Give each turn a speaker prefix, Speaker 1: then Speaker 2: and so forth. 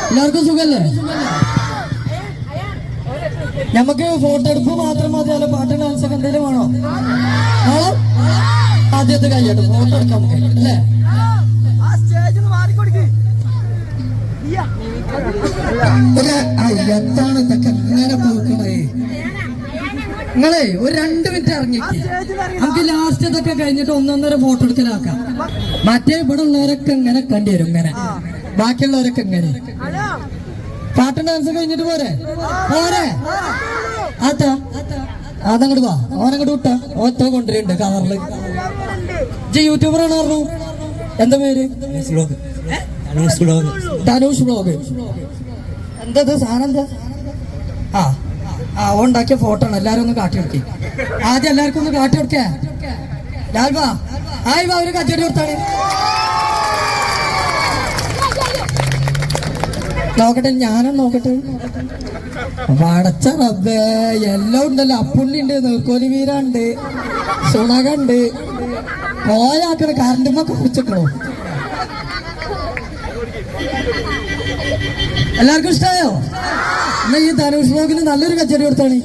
Speaker 1: എല്ലാവർക്കും സുഖല്ലേ? നമുക്ക് ഫോട്ടോ എടുപ്പ് മാത്രം മതി, അല്ല പാട്ട് ഡാൻസ് ഒക്കെ എന്തെങ്കിലും വേണോ? ആദ്യത്തെ കൈയ്യട്ട് ഫോട്ടോ എടുക്കാം നമുക്ക് അല്ലേ? എത്താണ് ഇതൊക്കെ ഇങ്ങനെ പോക്കണേ? നിങ്ങളെ ഒരു 2 മിനിറ്റ് ഇറങ്ങിക്ക്, നമുക്ക് ലാസ്റ്റ് ഇതൊക്കെ കഴിഞ്ഞിട്ട് 1.5 ഫോട്ടോ എടുക്കലാക്കാം. മറ്റേ ഇവിടെ ഉള്ളവരൊക്കെ ഇങ്ങനെ കണ്ടുവരും, ഇങ്ങനെ ബാക്കിയുള്ളവരൊക്കെ ഇങ്ങനെ. പാട്ടും ഡാൻസ് കഴിഞ്ഞിട്ട് പോരെ പോരെ? അതങ്ങോട്ട് വാ, ഓനങ്ങോട്ട് വിട്ടാ ഓത്തോ കൊണ്ടുവരുന്നുണ്ട് കവറില്. യൂട്യൂബറാണ് പറഞ്ഞു, എന്താ പേര്? ധനുഷ് വ്ലോഗ്. എന്താ സാധനം? എന്താ? ഉണ്ടാക്കിയ ഫോട്ടോ ആണ്. എല്ലാരും ഒന്ന് കാട്ടി കൊടുക്കി. ആദ്യം എല്ലാവർക്കും ഒന്ന് കാട്ടി കൊടുക്കേ. ലാൽവാ ആയി വാ, ഒരു കച്ചവടി കൊടുത്താണ്. നോക്കട്ടെ, ഞാനും നോക്കട്ടെ. വടച്ച റബ്ബേ, എല്ലാം ഉണ്ടല്ലോ. അപ്പുണ്ണി ഉണ്ട്, നീർക്കോലി വീര ഉണ്ട്, സുണക ഉണ്ട്. ഓയാക്കണ കറണ്ടുമ്മൊക്കെ കുറിച്ചിട്ടോ. എല്ലാവർക്കും ഇഷ്ടമായോ? എന്നാ ഈ ധനുഷ് വ്ലോഗിന് നല്ലൊരു കച്ചവടി കൊടുത്താണ്.